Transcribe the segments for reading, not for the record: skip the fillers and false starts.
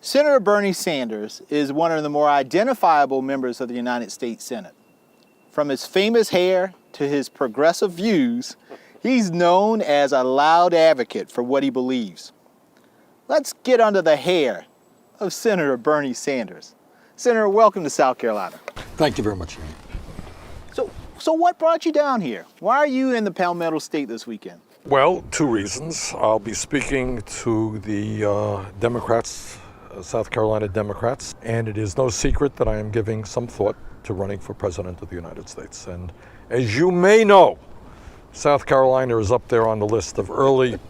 Senator Bernie Sanders is one of the more identifiable members of the United States Senate. From his famous hair to his progressive views, he's known as a loud advocate for what he believes. Let's get under the hair of Senator Bernie Sanders. Senator, welcome to South Carolina. Thank you very much, Jaime. So what brought you down here? Why are you in the Palmetto State this weekend? Well, two reasons. I'll be speaking to the Democrats, South Carolina Democrats, and it is no secret that I am giving some thought to running for President of the United States. And as you may know, South Carolina is up there on the list of early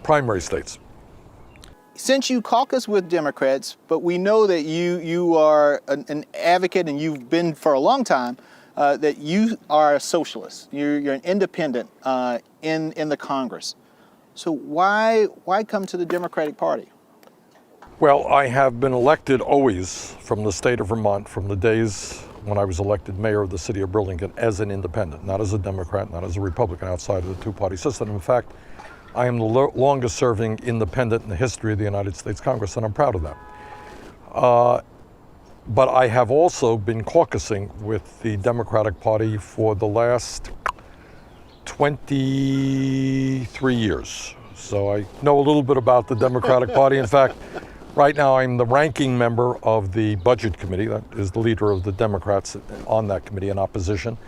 primary states. Since you caucus with Democrats, but we know that you are an advocate, and you've been for a long time, that you are a socialist. You're an independent in the Congress. So why come to the Democratic Party? Well, I have been elected always from the state of Vermont from the days when I was elected mayor of the city of Burlington as an independent, not as a Democrat, not as a Republican outside of the two-party system. In fact, I am the longest serving independent in the history of the United States Congress, and I'm proud of that. But I have also been caucusing with the Democratic Party for the last 23 years. So I know a little bit about the Democratic Party. In fact, right now I'm the ranking member of the Budget Committee. That is the leader of the Democrats on that committee in opposition.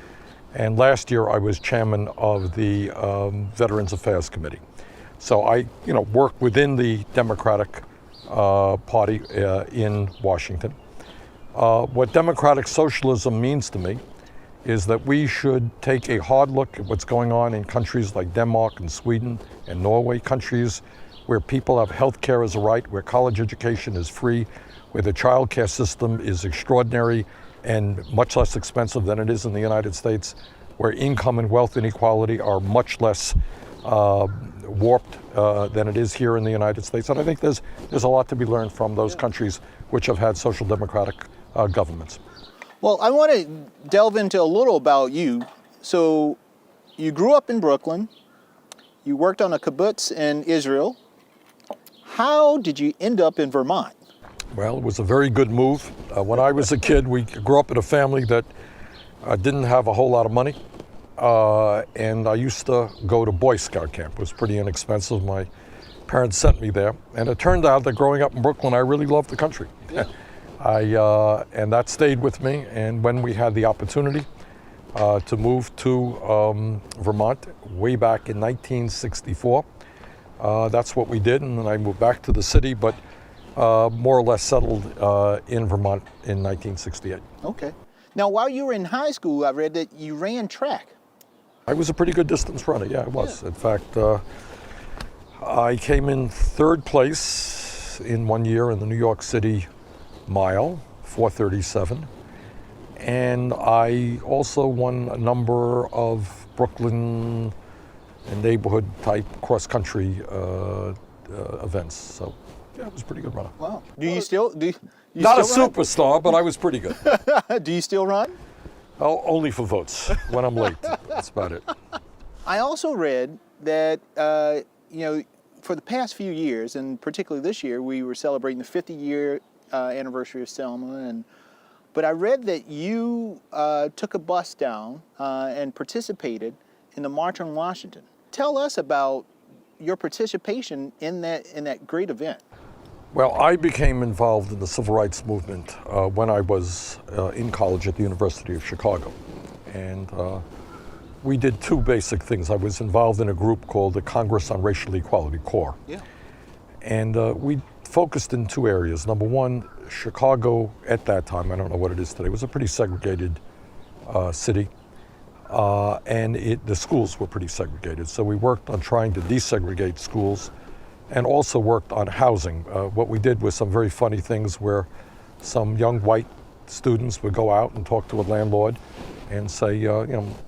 And last year I was chairman of the Veterans Affairs Committee. So I work within the Democratic Party in Washington. What democratic socialism means to me is that we should take a hard look at what's going on in countries like Denmark and Sweden and Norway, countries where people have health care as a right, where college education is free, where the child care system is extraordinary and much less expensive than it is in the United States, where income and wealth inequality are much less warped than it is here in the United States. And I think there's a lot to be learned from those countries which have had social democratic governments. Well, I want to delve into a little about you. So you grew up in Brooklyn. You worked on a kibbutz in Israel. How did you end up in Vermont? Well, it was a very good move. When I was a kid, we grew up in a family that didn't have a whole lot of money. And I used to go to Boy Scout camp. It was pretty inexpensive. My parents sent me there. And it turned out that growing up in Brooklyn, I really loved the country. Yeah. And that stayed with me. And when we had the opportunity to move to Vermont way back in 1964, that's what we did. And then I moved back to the city, but more or less settled in Vermont in 1968. Okay. Now, while you were in high school, I read that you ran track. I was a pretty good distance runner, yeah, I was. Yeah. In fact, I came in third place in one year in the New York City mile, 4:37. And I also won a number of Brooklyn and neighborhood type cross-country events. So, yeah, it was a pretty good runner. Wow. Do you still Not a run? superstar, but I was pretty good. Do you still run? Oh, only for votes, when I'm late. That's about it. I also read that, for the past few years, and particularly this year, we were celebrating the 50-year anniversary of Selma. But I read that you took a bus down and participated in the March on Washington. Tell us about your participation in that great event. Well, I became involved in the civil rights movement when I was in college at the University of Chicago. And we did two basic things. I was involved in a group called the Congress on Racial Equality, CORE. Yeah. And we focused in two areas. Number one, Chicago at that time, I don't know what it is today, was a pretty segregated city. And the schools were pretty segregated. So we worked on trying to desegregate schools and also worked on housing. What we did was some very funny things where some young white students would go out and talk to a landlord and say,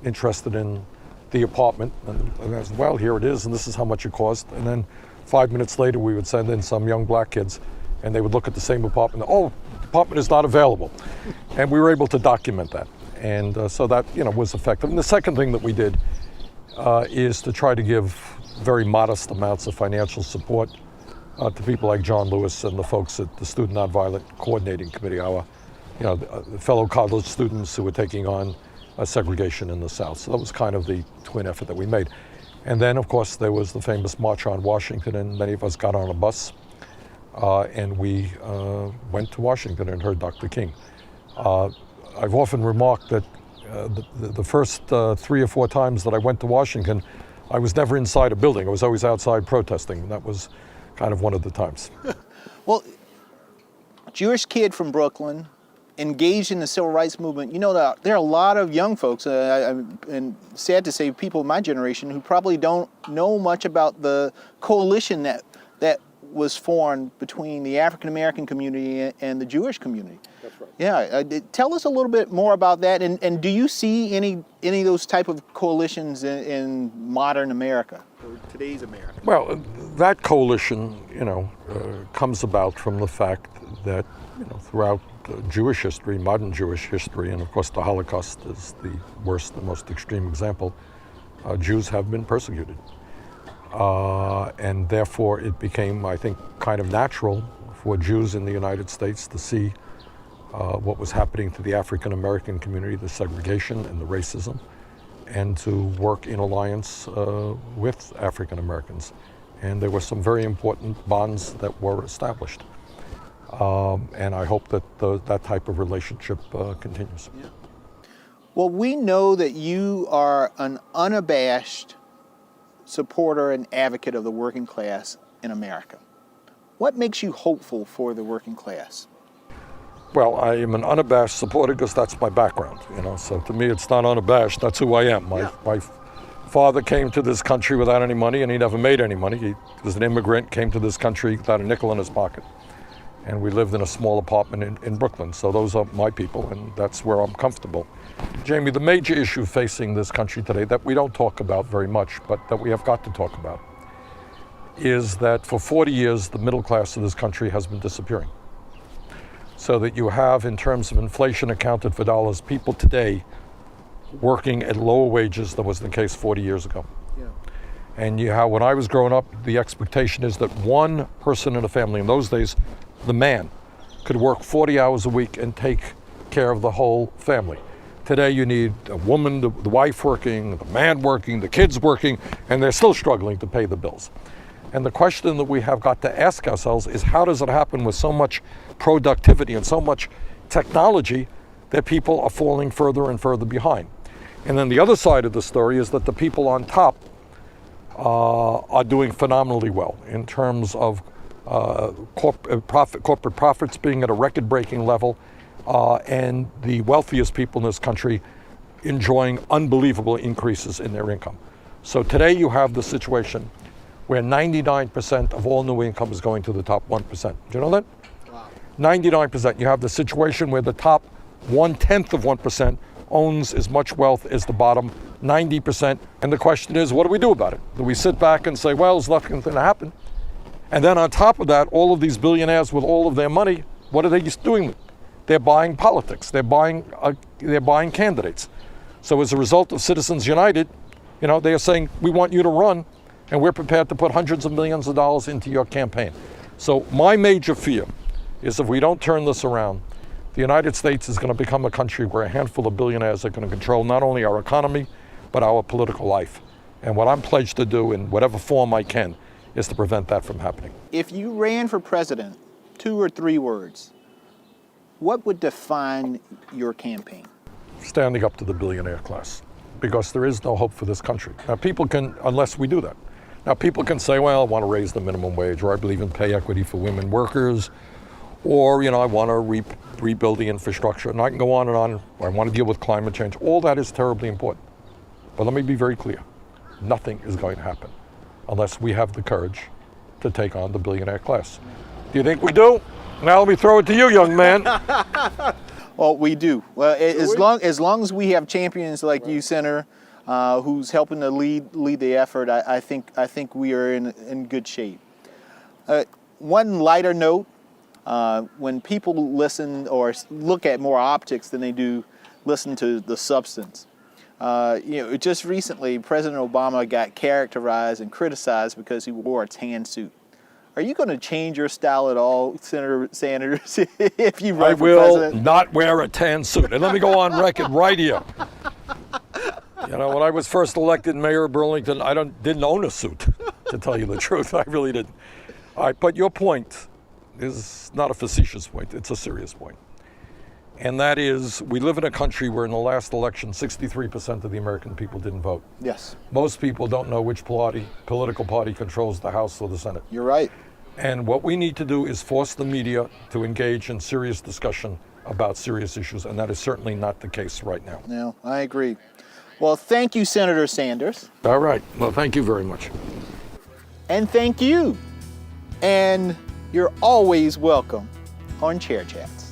interested in the apartment. And I said, well, here it is, and this is how much it cost. And then 5 minutes later, we would send in some young black kids, and they would look at the same apartment. Oh, the apartment is not available. And we were able to document that. And so that was effective. And the second thing that we did is to try to give very modest amounts of financial support to people like John Lewis and the folks at the Student Nonviolent Coordinating Committee, our the fellow college students who were taking on segregation in the South. So that was kind of the twin effort that we made. And then, of course, there was the famous March on Washington, and many of us got on a bus and we went to Washington and heard Dr. King. I've often remarked that the first 3 or 4 times that I went to Washington, I was never inside a building. I was always outside protesting. And that was kind of one of the times. Well, Jewish kid from Brooklyn, engaged in the civil rights movement. You know, there are a lot of young folks, and sad to say, people in my generation who probably don't know much about the coalition that was formed between the African American community and the Jewish community. That's right. Yeah, tell us a little bit more about that, and do you see any of those type of coalitions in modern America, or today's America? Well, that coalition, comes about from the fact that, throughout Jewish history, modern Jewish history, and of course the Holocaust is the worst, the most extreme example, Jews have been persecuted. And therefore it became, I think, kind of natural for Jews in the United States to see what was happening to the African American community, the segregation and the racism, and to work in alliance with African Americans. And there were some very important bonds that were established. And I hope that that type of relationship continues. Yeah. Well, we know that you are an unabashed supporter and advocate of the working class in America. What makes you hopeful for the working class? Well, I am an unabashed supporter because that's my background, So to me, it's not unabashed. That's who I am. My father came to this country without any money, and he never made any money. He was an immigrant, came to this country without a nickel in his pocket. And we lived in a small apartment in Brooklyn. So those are my people, and that's where I'm comfortable. Jamie, the major issue facing this country today that we don't talk about very much, but that we have got to talk about, is that for 40 years, the middle class of this country has been disappearing. So that you have, in terms of inflation accounted for dollars, people today working at lower wages than was the case 40 years ago. Yeah. And when I was growing up, the expectation is that one person in a family, in those days, the man, could work 40 hours a week and take care of the whole family. Today you need a woman, the wife working, the man working, the kids working, and they're still struggling to pay the bills. And the question that we have got to ask ourselves is, how does it happen with so much productivity and so much technology that people are falling further and further behind? And then the other side of the story is that the people on top are doing phenomenally well in terms of corporate profits being at a record-breaking level, and the wealthiest people in this country enjoying unbelievable increases in their income. So today you have the situation where 99% of all new income is going to the top 1%. Do you know that? Wow. 99%. You have the situation where the top 1/10 of 1% owns as much wealth as the bottom 90%. And the question is, what do we do about it? Do we sit back and say, well, there's nothing going to happen? And then on top of that, all of these billionaires with all of their money, what are they doing? They're buying politics. They're buying candidates. So as a result of Citizens United, they are saying, we want you to run, and we're prepared to put hundreds of millions of dollars into your campaign. So my major fear is, if we don't turn this around, the United States is going to become a country where a handful of billionaires are going to control not only our economy, but our political life. And what I'm pledged to do, in whatever form I can, is to prevent that from happening. If you ran for president, 2 or 3 words, what would define your campaign? Standing up to the billionaire class, because there is no hope for this country. Now, people can, unless we do that. Now, people can say, well, I want to raise the minimum wage, or I believe in pay equity for women workers, or, I want to rebuild the infrastructure, and I can go on and on. I want to deal with climate change. All that is terribly important. But let me be very clear. Nothing is going to happen unless we have the courage to take on the billionaire class. Do you think we do? Now let me throw it to you, young man. Well, we do. Well, as long as we have champions like you, Senator, who's helping to lead the effort, I think we are in good shape. One lighter note: when people listen or look at more optics than they do listen to the substance. Just recently, President Obama got characterized and criticized because he wore a tan suit. Are you going to change your style at all, Senator Sanders, if you I run for will president? not wear a tan suit. And let me go on record right here. You know, when I was first elected mayor of Burlington, I didn't own a suit, to tell you the truth. I really didn't. All right, but your point is not a facetious point. It's a serious point. And that is, we live in a country where in the last election, 63% of the American people didn't vote. Yes, Most people don't know which political party controls the House or the Senate. you're right. And what we need to do is force the media to engage in serious discussion about serious issues, and that is certainly not the case right now. No, I agree. Well, thank you, Senator Sanders. All right. Well, thank you very much. And thank you. And you're always welcome on Chair Chats.